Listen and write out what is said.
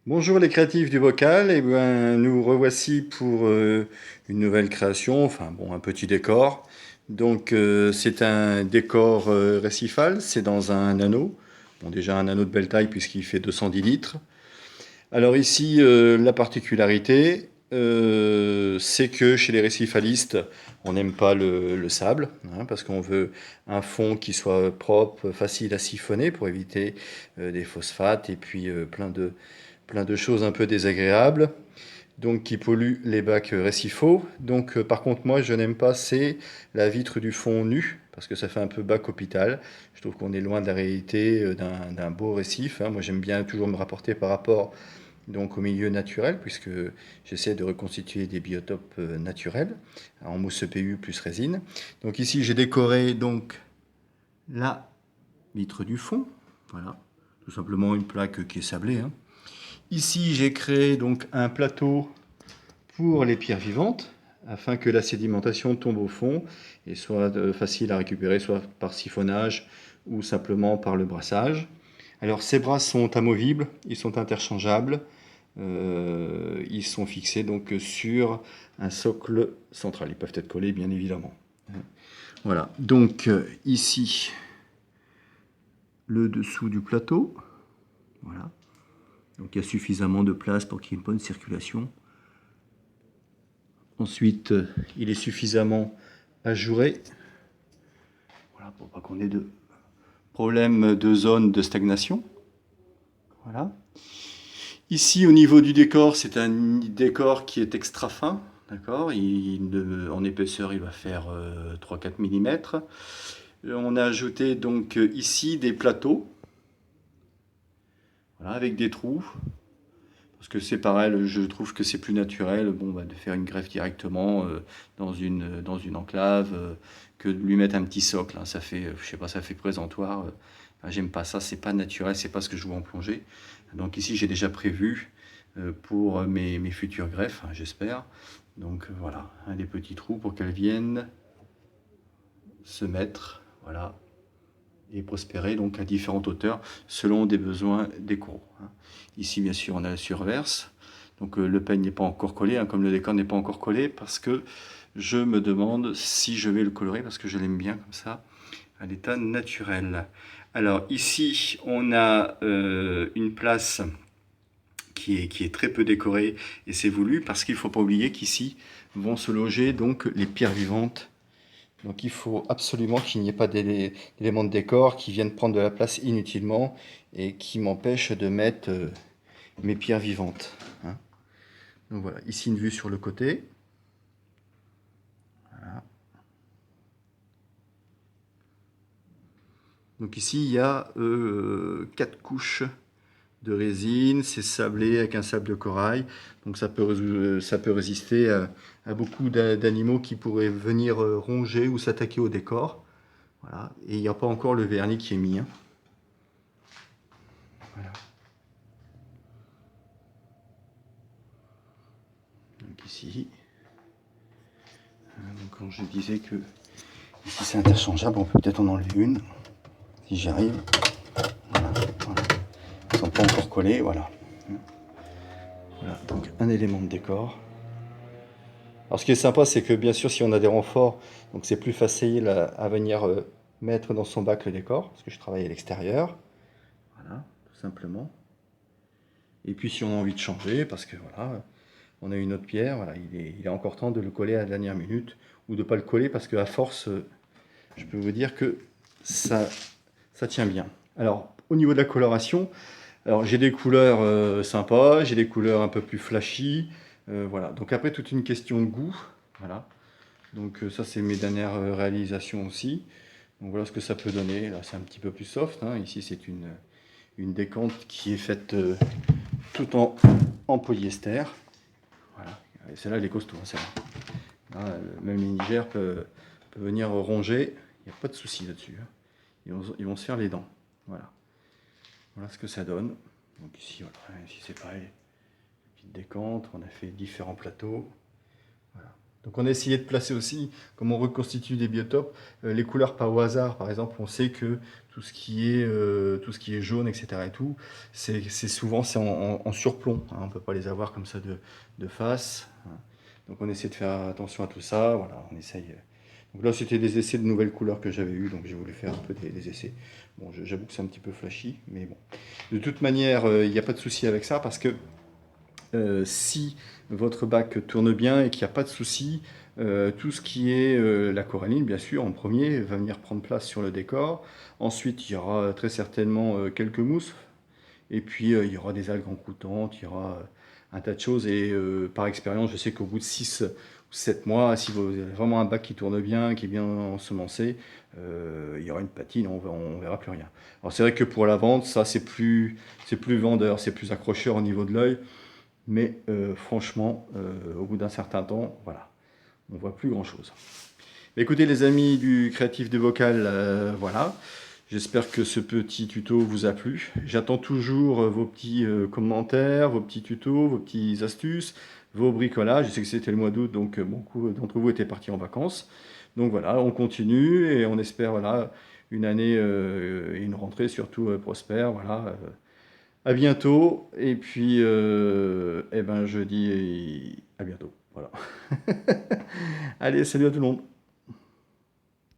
Bonjour les créatifs du bocal, et ben nous revoici pour une nouvelle création, enfin bon, un petit décor. Donc c'est un décor récifal, c'est dans un anneau. Bon, déjà un anneau de belle taille puisqu'il fait 210 litres. Alors ici, la particularité, c'est que chez les récifalistes, on n'aime pas le sable, hein, parce qu'on veut un fond qui soit propre, facile à siphonner pour éviter des phosphates et puis plein de choses un peu désagréables, donc qui polluent les bacs récifaux. Donc par contre moi je n'aime pas c'est la vitre du fond nu, parce que ça fait un peu bac hôpital. Je trouve qu'on est loin de la réalité d'un beau récif, hein. Moi j'aime bien toujours me rapporter par rapport donc au milieu naturel, puisque j'essaie de reconstituer des biotopes naturels en mousse EPU plus résine. Donc ici j'ai décoré donc la vitre du fond, voilà, tout simplement une plaque qui est sablée, hein. Ici, j'ai créé donc un plateau pour les pierres vivantes afin que la sédimentation tombe au fond et soit facile à récupérer, soit par siphonnage ou simplement par le brassage. Alors ces brasses sont amovibles, ils sont interchangeables, ils sont fixés donc sur un socle central. Ils peuvent être collés bien évidemment. Voilà, donc ici le dessous du plateau. Voilà. Donc il y a suffisamment de place pour qu'il y ait une bonne circulation. Ensuite, il est suffisamment ajouré, voilà, pour pas qu'on ait de problème de zone de stagnation. Voilà. Ici, au niveau du décor, c'est un décor qui est extra fin. D'accord. En épaisseur, il va faire 3-4 mm. On a ajouté donc ici des plateaux, voilà, avec des trous. Parce que c'est pareil, je trouve que c'est plus naturel bon, bah, de faire une greffe directement dans une enclave que de lui mettre un petit socle, hein. Ça fait, je sais pas, ça fait présentoir. Enfin, j'aime pas ça, c'est pas naturel, c'est pas ce que je vois en plongée. Donc ici, j'ai déjà prévu pour mes futures greffes, hein, j'espère. Donc voilà, hein, des petits trous pour qu'elles viennent se mettre, voilà, et prospérer donc à différentes hauteurs selon des besoins des coraux, hein. Ici, bien sûr, on a la surverse. Donc le peigne n'est pas encore collé, hein, comme le décor n'est pas encore collé, parce que je me demande si je vais le colorer, parce que je l'aime bien comme ça, à l'état naturel. Alors ici, on a une place qui est très peu décorée, et c'est voulu, parce qu'il ne faut pas oublier qu'ici vont se loger donc les pierres vivantes. Donc il faut absolument qu'il n'y ait pas d'éléments de décor qui viennent prendre de la place inutilement et qui m'empêchent de mettre mes pierres vivantes, hein. Donc voilà, ici une vue sur le côté. Voilà. Donc ici il y a 4 couches de résine, c'est sablé avec un sable de corail, donc ça peut résister à beaucoup d'animaux qui pourraient venir ronger ou s'attaquer au décor. Voilà. Et il n'y a pas encore le vernis qui est mis, hein. Voilà. Donc ici, donc quand je disais que ici c'est interchangeable, on peut peut-être en enlever une, si j'y arrive. Voilà, voilà. Ils ne sont pas encore collés, voilà. Voilà, donc un élément de décor. Alors ce qui est sympa, c'est que bien sûr, si on a des renforts, donc c'est plus facile à venir mettre dans son bac le décor, parce que je travaille à l'extérieur. Voilà, tout simplement. Et puis si on a envie de changer, parce que voilà, on a une autre pierre, voilà, il est encore temps de le coller à la dernière minute, ou de ne pas le coller, parce qu'à force, je peux vous dire que ça, ça tient bien. Alors, au niveau de la coloration, alors j'ai des couleurs sympas, j'ai des couleurs un peu plus flashy, voilà. Donc après, toute une question de goût, voilà. Donc ça, c'est mes dernières réalisations aussi. Donc voilà ce que ça peut donner. Là, c'est un petit peu plus soft, hein. Ici, c'est une décante qui est faite tout en polyester. Voilà. Et celle-là, elle est costaud, hein, celle-là. Là, même les nigères peuvent venir ronger. Il n'y a pas de souci là-dessus, hein. Ils vont se faire les dents. Voilà. Voilà ce que ça donne. Donc ici, voilà. Ici c'est pareil. Petite décante. On a fait différents plateaux. Voilà. Donc on a essayé de placer aussi, comme on reconstitue des biotopes, les couleurs pas au hasard. Par exemple, on sait que tout ce qui est jaune, etc. et tout, c'est souvent c'est en surplomb, hein. On ne peut pas les avoir comme ça de face, hein. Donc on essaie de faire attention à tout ça. Voilà, on essaye. Donc là, c'était des essais de nouvelles couleurs que j'avais eues, donc j'ai voulu faire un peu des essais. Bon, j'avoue que c'est un petit peu flashy, mais bon. De toute manière, il n'y a pas de souci avec ça parce que si votre bac tourne bien et qu'il n'y a pas de souci, tout ce qui est la coralline, bien sûr, en premier, va venir prendre place sur le décor. Ensuite, il y aura très certainement quelques mousses. Et puis, il y aura des algues encroutantes, il y aura un tas de choses. Et par expérience, je sais qu'au bout de 6 ou 7 mois, si vous avez vraiment un bac qui tourne bien, qui est bien ensemencé, il y aura une patine, on verra plus rien. Alors c'est vrai que pour la vente, ça c'est plus vendeur, c'est plus accrocheur au niveau de l'œil. Mais franchement, au bout d'un certain temps, voilà, on voit plus grand-chose. Écoutez les amis du Créatif de Vocal, voilà. J'espère que ce petit tuto vous a plu. J'attends toujours vos petits commentaires, vos petits tutos, vos petites astuces, vos bricolages. Je sais que c'était le mois d'août, donc beaucoup d'entre vous étaient partis en vacances. Donc voilà, on continue et on espère voilà, une année et une rentrée surtout prospère. Voilà, à bientôt. Et puis, eh ben, je dis à bientôt. Voilà. Allez, salut à tout le monde.